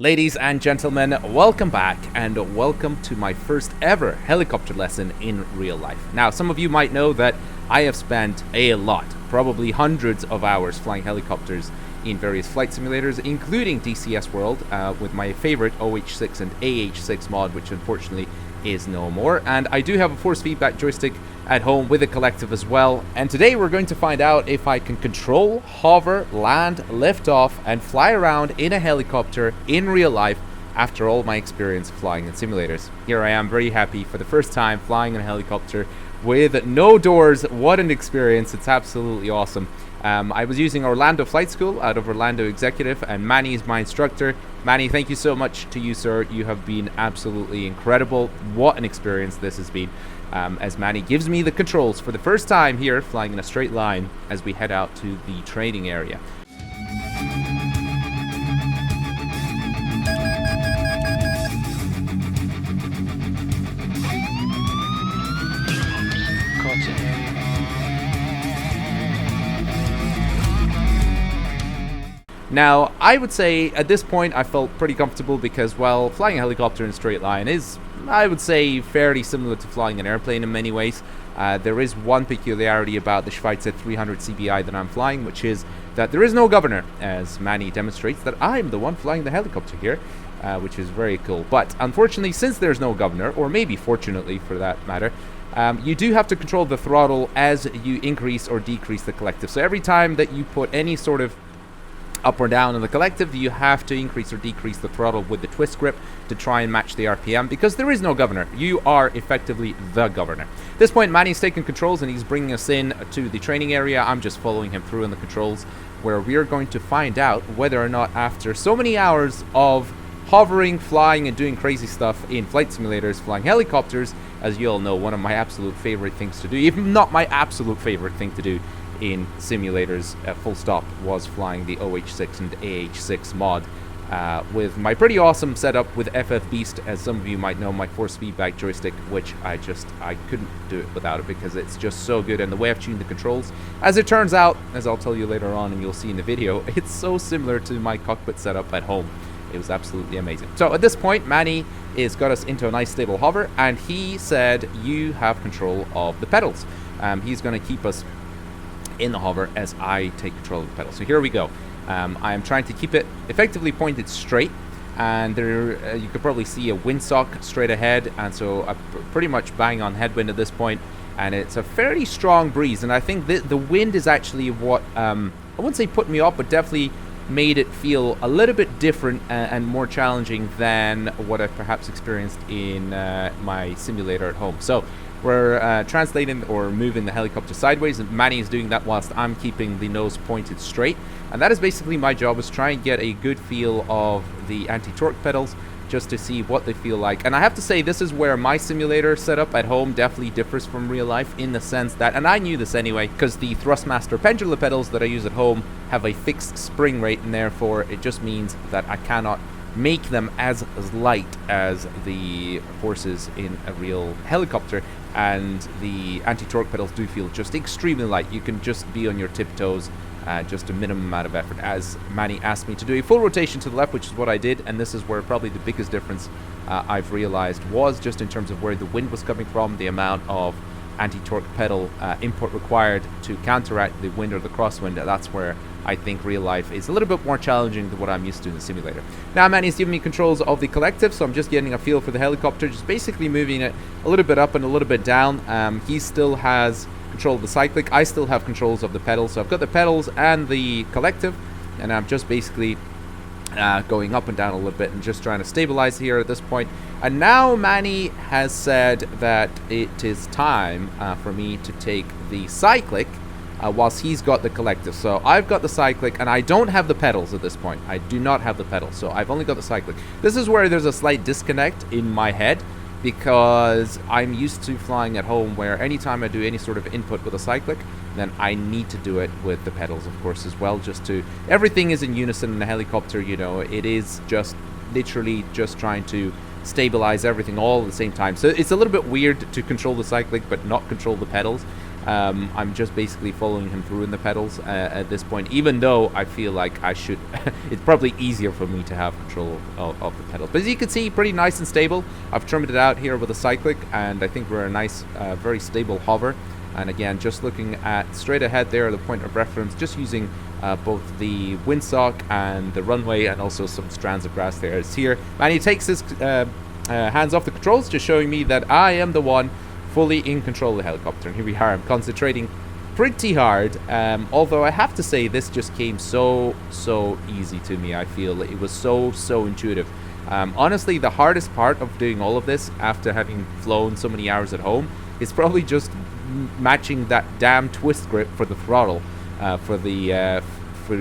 Ladies and gentlemen, welcome back and welcome to my first ever helicopter lesson in real life. Now, some of you might know that I have spent a lot, probably hundreds of hours flying helicopters in various flight simulators, including DCS World, with my favorite OH-6 and AH-6 mod, which unfortunately is no more. And I do have a force feedback joystick at home with a collective as well. And today we're going to find out if I can control, hover, land, lift off, and fly around in a helicopter in real life after all my experience flying in simulators. Here I am, very happy for the first time flying in a helicopter with no doors. What an experience. It's absolutely awesome. I was using Orlando Flight School out of Orlando Executive, and Manny is my instructor. Manny, thank you so much to you, sir. You have been absolutely incredible. What an experience this has been. As Manny gives me the controls for the first time here, flying in a straight line as we head out to the training area. Now, I would say at this point I felt pretty comfortable because, well, flying a helicopter in a straight line is, I would say, fairly similar to flying an airplane in many ways. There is one peculiarity about the Schweizer 300CBi that I'm flying, which is that there is no governor, as Manny demonstrates that I'm the one flying the helicopter here, which is very cool. But unfortunately, since there's no governor, or maybe fortunately for that matter, you do have to control the throttle as you increase or decrease the collective. So every time that you put any sort of up or down in the collective, you have to increase or decrease the throttle with the twist grip to try and match the RPM, because there is no governor. You are effectively the governor. At this point, Manny's taking controls and he's bringing us in to the training area. I'm just following him through in the controls, where we're going to find out whether or not, after so many hours of hovering, flying, and doing crazy stuff in flight simulators, flying helicopters, as you all know, one of my absolute favorite things to do, even not my absolute favorite thing to do in simulators, full stop, was flying the OH-6 and AH-6 mod with my pretty awesome setup with FFBEAST, as some of you might know, my force feedback joystick, which I couldn't do it without it because it's just so good. And the way I've tuned the controls, as it turns out, as I'll tell you later on and you'll see in the video, it's so similar to my cockpit setup at home. It was absolutely amazing. So at this point, Manny has got us into a nice stable hover, and he said you have control of the pedals. He's going to keep us in the hover as I take control of the pedal. So here we go. I am trying to keep it effectively pointed straight, and there you could probably see a windsock straight ahead, and so I'm pretty much bang on headwind at this point, and it's a fairly strong breeze, and I think the wind is actually what I wouldn't say put me off, but definitely made it feel a little bit different and more challenging than what I've perhaps experienced in my simulator at home. So we're translating or moving the helicopter sideways, and Manny is doing that whilst I'm keeping the nose pointed straight. And that is basically my job, is try and get a good feel of the anti-torque pedals, just to see what they feel like. And I have to say, this is where my simulator setup at home definitely differs from real life, in the sense that, and I knew this anyway, because the Thrustmaster pendulum pedals that I use at home have a fixed spring rate, and therefore it just means that I cannot make them as light as the forces in a real helicopter, and the anti-torque pedals do feel just extremely light. You can just be on your tiptoes, just a minimum amount of effort, as Manny asked me to do a full rotation to the left, which is what I did. And this is where probably the biggest difference I've realized was just in terms of where the wind was coming from, the amount of anti-torque pedal input required to counteract the wind or the crosswind. That's where I think real life is a little bit more challenging than what I'm used to in the simulator. Now Manny's giving me controls of the collective, so I'm just getting a feel for the helicopter, just basically moving it a little bit up and a little bit down. He still has control of the cyclic. I still have controls of the pedals, so I've got the pedals and the collective, and I'm just basically going up and down a little bit and just trying to stabilize here at this point. And now Manny has said that it is time for me to take the cyclic, whilst he's got the collective. So I've got the cyclic, and I don't have the pedals at this point. I do not have the pedals, so I've only got the cyclic. This is where there's a slight disconnect in my head, because I'm used to flying at home where anytime I do any sort of input with a cyclic, then I need to do it with the pedals, of course, as well, just to, everything is in unison in a helicopter, you know, it is just literally just trying to stabilize everything all at the same time. So it's a little bit weird to control the cyclic but not control the pedals. I'm just basically following him through in the pedals at this point, even though I feel like I should. It's probably easier for me to have control of the pedals. But as you can see, pretty nice and stable. I've trimmed it out here with a cyclic, and I think we're a nice, very stable hover. And again, just looking at straight ahead there, the point of reference, just using both the windsock and the runway, and also some strands of grass there. It's here. And he takes his hands off the controls, just showing me that I am the one fully in control of the helicopter. And here we are. I'm concentrating pretty hard, although I have to say this just came so easy to me. I feel it was so intuitive. Honestly, the hardest part of doing all of this after having flown so many hours at home is probably just matching that damn twist grip for the throttle, for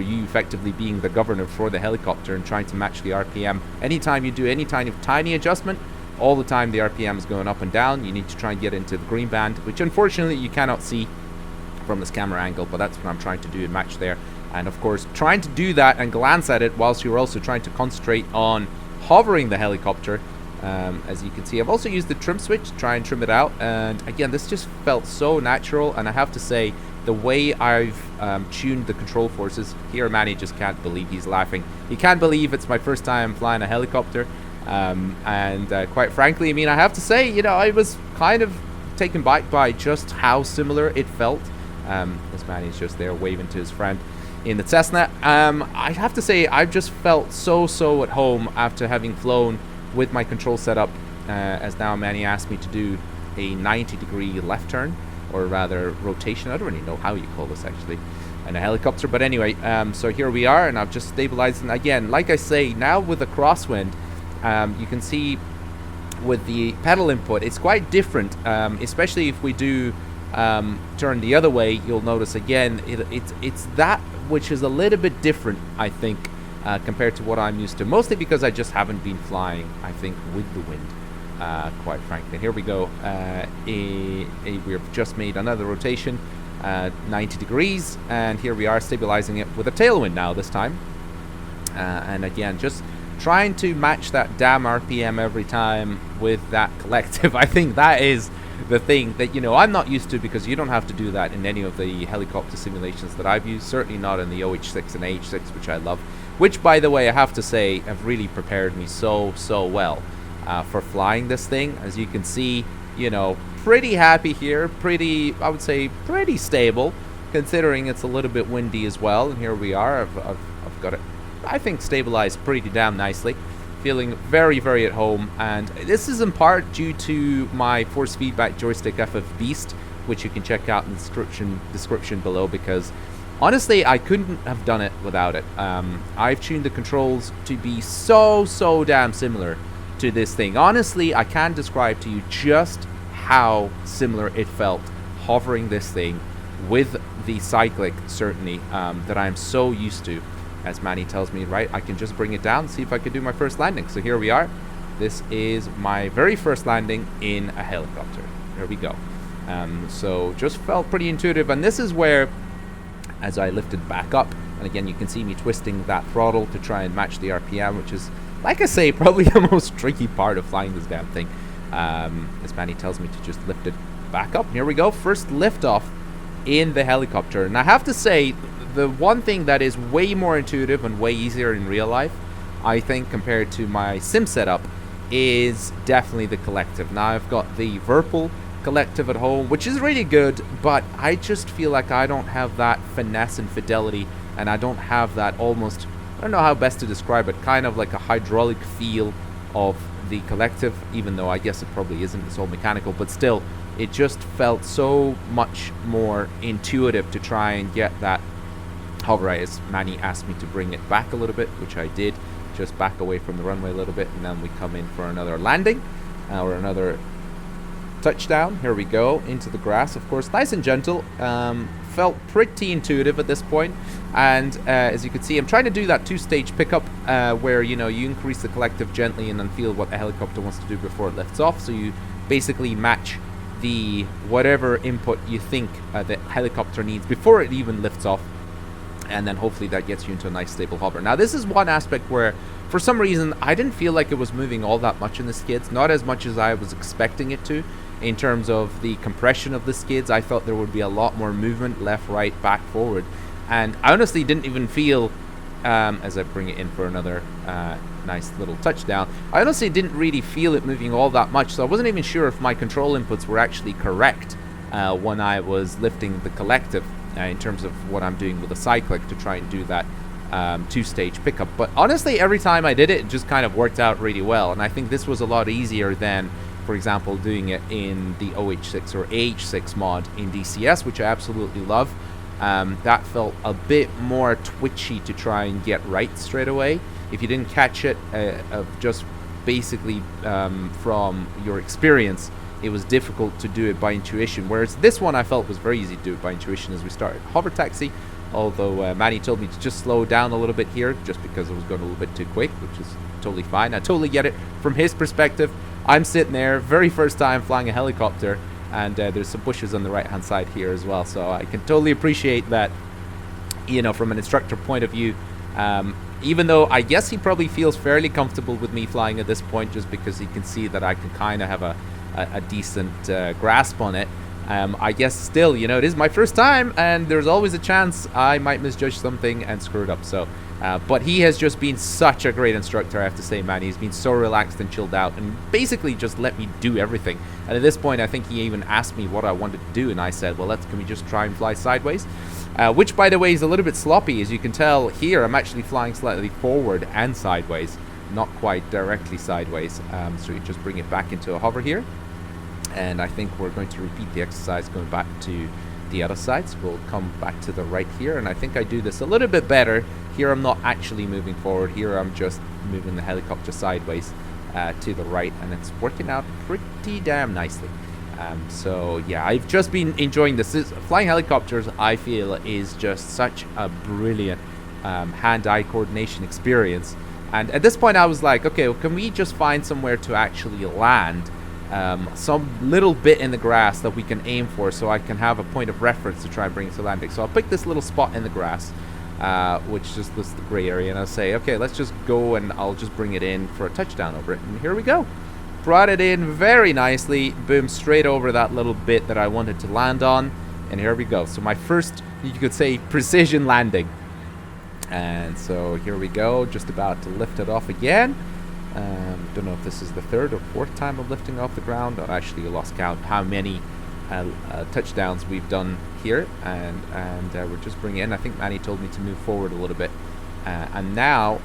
you effectively being the governor for the helicopter and trying to match the RPM. Anytime you do any kind of tiny adjustment, all the time the RPM is going up and down. You need to try and get into the green band, which unfortunately you cannot see from this camera angle, but that's what I'm trying to do and match there. And of course, trying to do that and glance at it whilst you're also trying to concentrate on hovering the helicopter. As you can see, I've also used the trim switch to try and trim it out, and again, this just felt so natural. And I have to say, the way I've tuned the control forces here, Manny just can't believe, he's laughing. He can't believe it's my first time flying a helicopter. And quite frankly, I mean, I have to say, you know, I was kind of taken back by just how similar it felt. This man is just there waving to his friend in the Cessna. I have to say, I've just felt so at home after having flown with my control setup, as now Manny asked me to do a 90-degree left turn, or rather rotation. I don't really know how you call this actually in a helicopter, but anyway, so here we are, and I've just stabilized. And again, like I say, now with the crosswind, you can see with the pedal input, it's quite different, especially if we do turn the other way. You'll notice again, it's that which is a little bit different, I think, compared to what I'm used to, mostly because I just haven't been flying, I think, with the wind, quite frankly. Here we go. We've just made another rotation, 90 degrees, and here we are stabilizing it with a tailwind now this time. And again, just trying to match that damn RPM every time with that collective. I think that is the thing that, you know, I'm not used to, because you don't have to do that in any of the helicopter simulations that I've used, certainly not in the OH-6 and AH-6, which I love, which, by the way, I have to say have really prepared me so well for flying this thing. As you can see, you know, pretty happy here, I would say pretty stable, considering it's a little bit windy as well. And here we are. I've got it, I think, stabilized pretty damn nicely. Feeling very at home, and this is in part due to my force feedback joystick FFBEAST, which you can check out in the description below, because honestly I couldn't have done it without it. I've tuned the controls to be so damn similar to this thing. Honestly, I can't describe to you just how similar it felt hovering this thing with the cyclic, certainly, that I'm so used to. As Manny tells me, right, I can just bring it down, see if I could do my first landing. So here we are. This is my very first landing in a helicopter. There we go. So just felt pretty intuitive, and this is where, as I lifted back up, and again you can see me twisting that throttle to try and match the RPM, which is, like I say, probably the most tricky part of flying this damn thing. As Manny tells me to just lift it back up. Here we go, first liftoff in the helicopter. And I have to say, the one thing that is way more intuitive and way easier in real life, I think, compared to my sim setup, is definitely the collective. Now I've got the Virpil collective at home, which is really good, but I just feel like I don't have that finesse and fidelity, and I don't have that almost, I don't know how best to describe it, kind of like a hydraulic feel of the collective, even though I guess it probably isn't, it's all mechanical, but still, it just felt so much more intuitive to try and get that hover. As Manny asked me to bring it back a little bit, which I did, just back away from the runway a little bit, and then we come in for another landing, or another touchdown. Here we go, into the grass, of course, nice and gentle. Felt pretty intuitive at this point, and as you can see, I'm trying to do that two-stage pickup, where, you know, you increase the collective gently and then feel what the helicopter wants to do before it lifts off, so you basically match the whatever input you think the helicopter needs before it even lifts off, and then hopefully that gets you into a nice stable hover. Now this is one aspect where, for some reason, I didn't feel like it was moving all that much in the skids, not as much as I was expecting it to. in terms of the compression of the skids. I thought there would be a lot more movement, left, right, back, forward. And I honestly didn't even feel, as I bring it in for another nice little touchdown, I honestly didn't really feel it moving all that much. So I wasn't even sure if my control inputs were actually correct when I was lifting the collective in terms of what I'm doing with the cyclic to try and do that two-stage pickup. But honestly, every time I did it, it just kind of worked out really well. And I think this was a lot easier than, for example, doing it in the OH-6 or AH-6 mod in DCS, which I absolutely love. That felt a bit more twitchy to try and get right straight away. If you didn't catch it, just basically from your experience, it was difficult to do it by intuition. Whereas this one I felt was very easy to do it by intuition as we started. Hover taxi, although Manny told me to just slow down a little bit here just because I was going a little bit too quick, which is totally fine. I totally get it from his perspective. I'm sitting there, very first time flying a helicopter, and there's some bushes on the right hand side here as well, so I can totally appreciate that, you know, from an instructor point of view. Even though I guess he probably feels fairly comfortable with me flying at this point, just because he can see that I can kind of have a decent grasp on it. I guess still, you know, it is my first time, and there's always a chance I might misjudge something and screw it up. So, but he has just been such a great instructor, I have to say, man. He's been so relaxed and chilled out, and basically just let me do everything. And at this point, I think he even asked me what I wanted to do, and I said, well, can we just try and fly sideways? Which, by the way, is a little bit sloppy. As you can tell here, I'm actually flying slightly forward and sideways, not quite directly sideways. So you just bring it back into a hover here. And I think we're going to repeat the exercise going back to the other side. So we'll come back to the right here, and I think I do this a little bit better. Here I'm not actually moving forward. Here I'm just moving the helicopter sideways to the right, and it's working out pretty damn nicely. So yeah, I've just been enjoying this. Flying helicopters, I feel, is just such a brilliant hand-eye coordination experience. And at this point I was like, okay, well, can we just find somewhere to actually land? Some little bit in the grass that we can aim for, so I can have a point of reference to try and bring it to landing. So I'll pick this little spot in the grass, which just lists the gray area, and I'll say, okay, let's just go, and I'll just bring it in for a touchdown over it. And here we go. Brought it in very nicely. Boom, straight over that little bit that I wanted to land on. And here we go. So my first, you could say, precision landing. And so here we go, just about to lift it off again. Don't know if this is the third or fourth time I'm lifting off the ground. I actually lost count how many touchdowns we've done here, and we're just bringing in. I think Manny told me to move forward a little bit, and now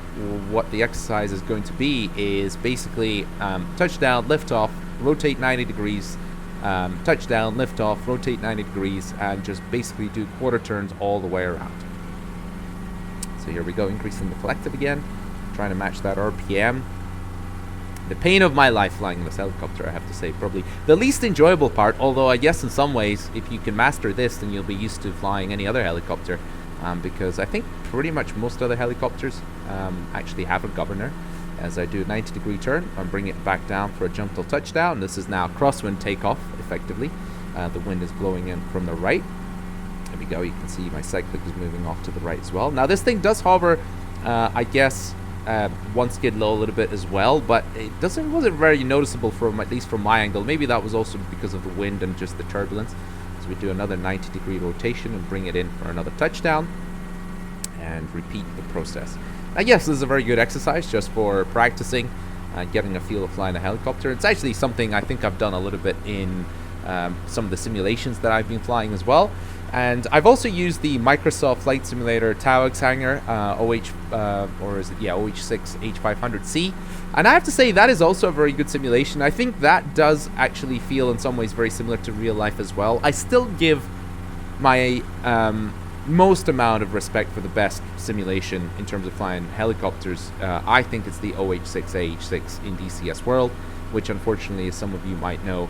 what the exercise is going to be is basically touchdown, lift off, rotate 90 degrees, touchdown, lift off, rotate 90 degrees, and just basically do quarter turns all the way around. So here we go, increasing the collective again, trying to match that RPM. The pain of my life flying this helicopter, I have to say. Probably the least enjoyable part, although I guess in some ways, if you can master this, then you'll be used to flying any other helicopter. Because I think pretty much most other helicopters actually have a governor. As I do a 90-degree turn, I'm bringing it back down for a jump till touchdown. This is now crosswind takeoff, effectively. The wind is blowing in from the right. There we go, you can see my cyclic is moving off to the right as well. Now this thing does hover, I guess, one skid low a little bit as well, but it wasn't very noticeable from, at least from my angle. Maybe that was also because of the wind and just the turbulence. So we do another 90-degree rotation and bring it in for another touchdown and repeat the process. Now yes, this is a very good exercise just for practicing and getting a feel of flying a helicopter. It's actually something I think I've done a little bit in some of the simulations that I've been flying as well. And I've also used the Microsoft Flight Simulator Taog's Hangar, OH6 H500C. And I have to say that is also a very good simulation. I think that does actually feel in some ways very similar to real life as well. I still give my most amount of respect for the best simulation in terms of flying helicopters. I think it's the OH-6 AH-6 in DCS World, which unfortunately, as some of you might know,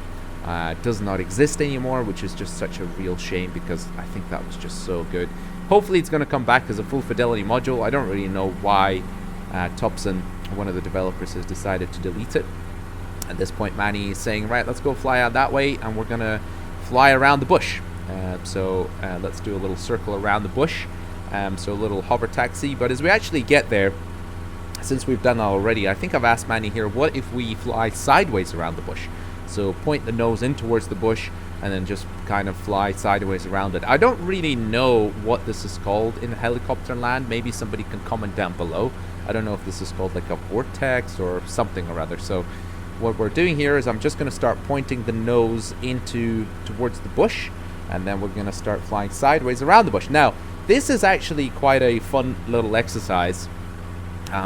does not exist anymore, which is just such a real shame because I think that was just so good. Hopefully it's going to come back as a full fidelity module. I don't really know why Topson, one of the developers, has decided to delete it. At this point, Manny is saying, right, let's go fly out that way, and we're going to fly around the bush. So let's do a little circle around the bush. So a little hover taxi. But as we actually get there, since we've done that already, I think I've asked Manny here, what if we fly sideways around the bush? So point the nose in towards the bush and then just kind of fly sideways around it. I don't really know what this is called in helicopter land. Maybe somebody can comment down below. I don't know if this is called like a vortex or something or other. So what we're doing here is I'm just going to start pointing the nose towards the bush, and then we're going to start flying sideways around the bush. Now, this is actually quite a fun little exercise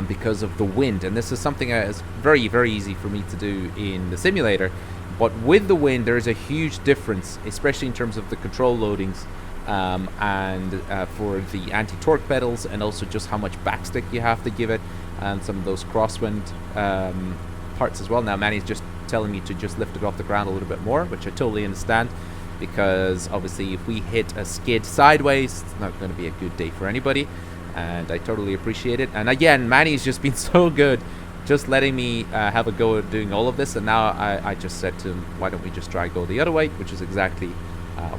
because of the wind, and this is something that is very, very easy for me to do in the simulator. But with the wind, there is a huge difference, especially in terms of the control loadings and for the anti-torque pedals, and also just how much backstick you have to give it, and some of those crosswind parts as well. Now, Manny's just telling me to just lift it off the ground a little bit more, which I totally understand, because obviously if we hit a skid sideways, it's not going to be a good day for anybody, and I totally appreciate it. And again, Manny's just been so good, just letting me have a go at doing all of this, and now I just said to him, why don't we just try go the other way, which is exactly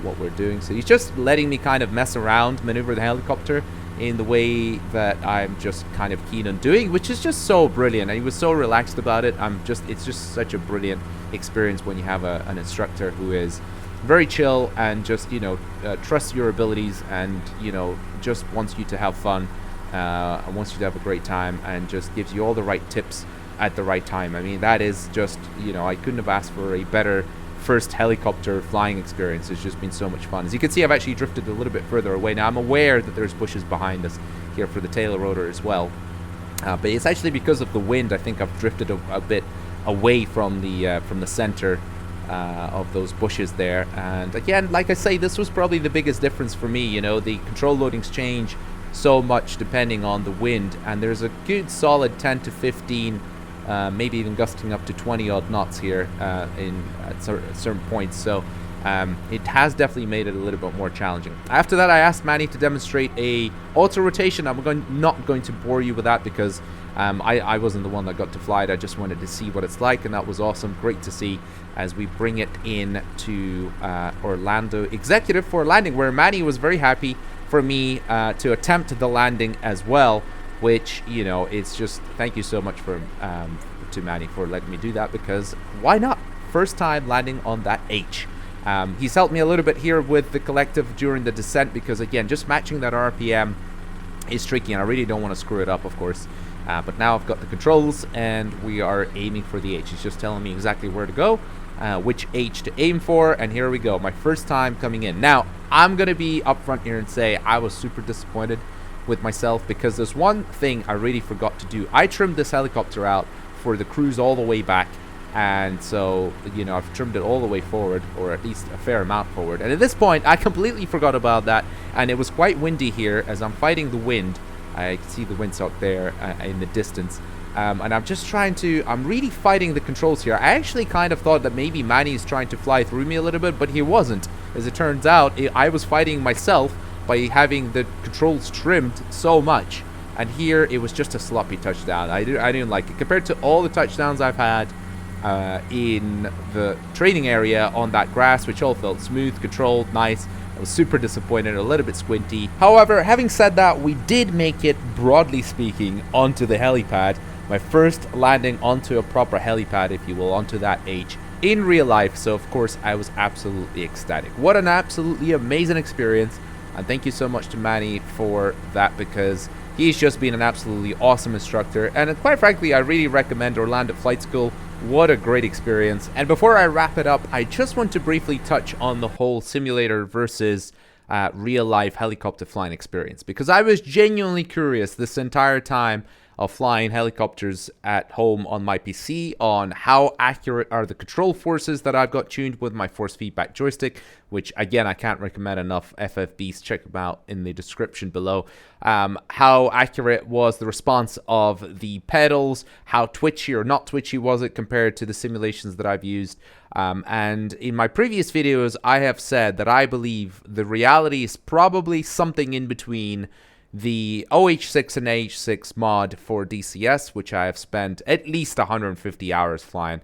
what we're doing. So he's just letting me kind of mess around, maneuver the helicopter in the way that I'm just kind of keen on doing, which is just so brilliant. And he was so relaxed about it. It's just such a brilliant experience when you have an instructor who is very chill and just, you know, trusts your abilities, and, you know, just wants you to have fun and wants you to have a great time, and just gives you all the right tips at the right time. I mean, that is just, you know, I couldn't have asked for a better first helicopter flying experience. It's just been so much fun. As you can see, I've actually drifted a little bit further away. Now, I'm aware that there's bushes behind us here for the tail rotor as well, but it's actually because of the wind. I think I've drifted a bit away from the center of those bushes there. And again, like I say, this was probably the biggest difference for me. You know, the control loadings change so much depending on the wind, and there's a good solid 10 to 15 maybe even gusting up to 20 odd knots here at certain points. So it has definitely made it a little bit more challenging. After that, I asked Manny to demonstrate a auto rotation. I'm not going to bore you with that, because I wasn't the one that got to fly it. I just wanted to see what it's like, and that was awesome. Great to see as we bring it in to Orlando Executive for landing, where Manny was very happy for me to attempt the landing as well, which, you know, it's just thank you so much to Manny for letting me do that, because why not? First time landing on that H. He's helped me a little bit here with the collective during the descent, because again, just matching that RPM is tricky, and I really don't want to screw it up, of course. But now I've got the controls, and we are aiming for the H. He's just telling me exactly where to go, which H to aim for, and here we go. My first time coming in. Now, I'm going to be upfront here and say I was super disappointed with myself, because there's one thing I really forgot to do. I trimmed this helicopter out for the cruise all the way back, and so, you know, I've trimmed it all the way forward, or at least a fair amount forward, and at this point I completely forgot about that. And it was quite windy here as I'm fighting the wind. I can see the windsock there in the distance, and I'm really fighting the controls here. I actually kind of thought that maybe Manny's trying to fly through me a little bit, but he wasn't. As it turns out, I was fighting myself by having the controls trimmed so much, and here it was just a sloppy touchdown. I didn't like it compared to all the touchdowns I've had in the training area on that grass, which all felt smooth, controlled, nice. I was super disappointed, a little bit squinty. However, having said that, we did make it, broadly speaking, onto the helipad. My first landing onto a proper helipad, if you will, onto that H in real life. So of course I was absolutely ecstatic. What an absolutely amazing experience. And thank you so much to Manny for that, because he's just been an absolutely awesome instructor. And quite frankly, I really recommend Orlando Flight School. What a great experience. And before I wrap it up, I just want to briefly touch on the whole simulator versus real life helicopter flying experience, because I was genuinely curious this entire time of flying helicopters at home on my PC on how accurate are the control forces that I've got tuned with my force feedback joystick, which again, I can't recommend enough. FFBEAST, check them out in the description below. How accurate was the response of the pedals? How twitchy or not twitchy was it compared to the simulations that I've used? And in my previous videos, I have said that I believe the reality is probably something in between the OH-6 and AH-6 mod for DCS, which I have spent at least 150 hours flying.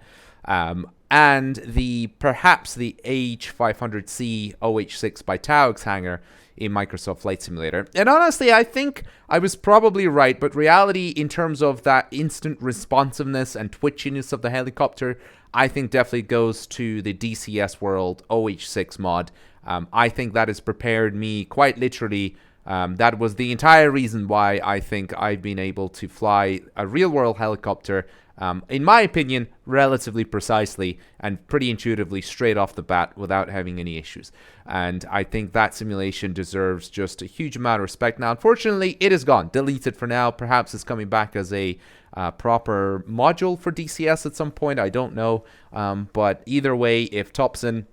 and perhaps the H500C OH-6 by Taog's Hangar in Microsoft Flight Simulator. And honestly, I think I was probably right, but reality in terms of that instant responsiveness and twitchiness of the helicopter, I think definitely goes to the DCS World OH-6 mod. I think that has prepared me quite literally. That was the entire reason why I think I've been able to fly a real-world helicopter, in my opinion, relatively precisely and pretty intuitively straight off the bat without having any issues. And I think that simulation deserves just a huge amount of respect. Now, unfortunately, it is gone, deleted for now. Perhaps it's coming back as a proper module for DCS at some point. I don't know. But either way, if Thompson,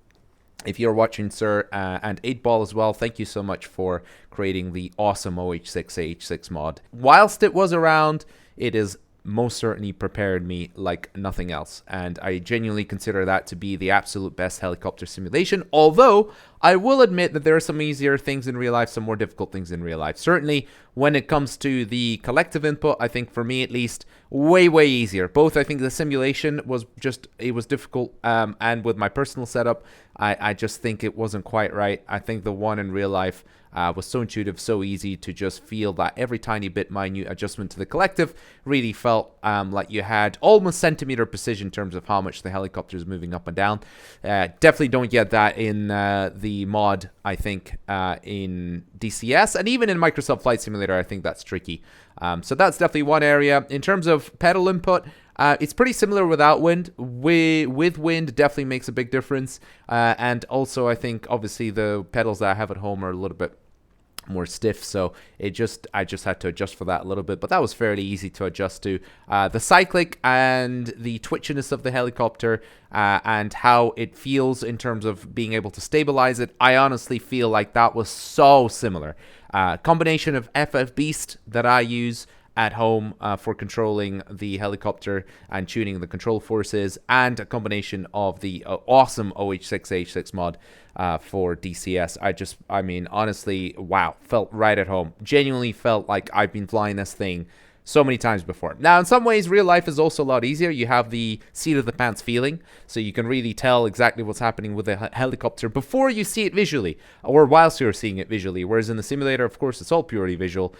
if you're watching, sir, and 8ball as well, thank you so much for creating the awesome OH-6 AH-6 mod. Whilst it was around, it is most certainly prepared me like nothing else, and I genuinely consider that to be the absolute best helicopter simulation, although I will admit that there are some easier things in real life, some more difficult things in real life. Certainly when it comes to the collective input, I think for me at least, way easier. Both, I think the simulation was just, it was difficult, and with my personal setup, I just think it wasn't quite right. I think the one in real life was so intuitive, so easy to just feel that every tiny bit minute adjustment to the collective really felt like you had almost centimeter precision in terms of how much the helicopter is moving up and down. Definitely don't get that in the mod, I think, in DCS, and even in Microsoft Flight Simulator, I think that's tricky. So that's definitely one area. In terms of pedal input, it's pretty similar without wind. With wind, definitely makes a big difference. And also, I think, obviously, the pedals that I have at home are a little bit more stiff, so I just had to adjust for that a little bit, but that was fairly easy to adjust to. The cyclic and the twitchiness of the helicopter, and how it feels in terms of being able to stabilize it, I honestly feel like that was so similar. Combination of FFBEAST that I use at home for controlling the helicopter and tuning the control forces, and a combination of the awesome OH-6 AH-6 mod for DCS. I mean, honestly, wow, felt right at home. Genuinely felt like I've been flying this thing so many times before. Now, in some ways, real life is also a lot easier. You have the seat of the pants feeling, so you can really tell exactly what's happening with the helicopter before you see it visually, or whilst you're seeing it visually, whereas in the simulator, of course, it's all purely visual.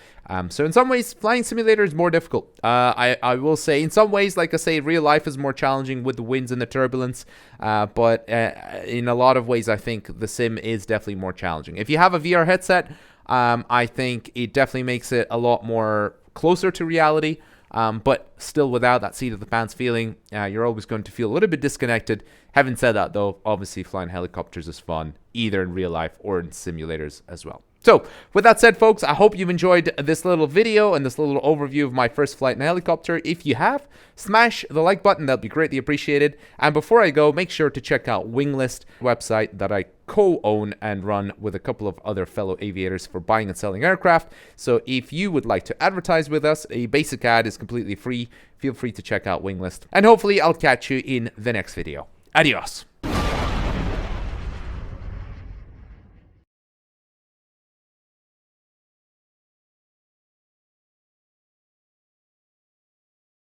So in some ways, flying simulator is more difficult. I will say, in some ways, like I say, real life is more challenging with the winds and the turbulence, but in a lot of ways, I think the sim is definitely more challenging. If you have a VR headset, I think it definitely makes it a lot more closer to reality, but still without that seat of the pants feeling, you're always going to feel a little bit disconnected. Having said that, though, obviously flying helicopters is fun, either in real life or in simulators as well. So, with that said, folks, I hope you've enjoyed this little video and this little overview of my first flight in a helicopter. If you have, smash the like button, that'd be greatly appreciated. And before I go, make sure to check out WINGLIST, website that I co-own and run with a couple of other fellow aviators for buying and selling aircraft. So if you would like to advertise with us, a basic ad is completely free. Feel free to check out WINGLIST. And hopefully I'll catch you in the next video. Adios.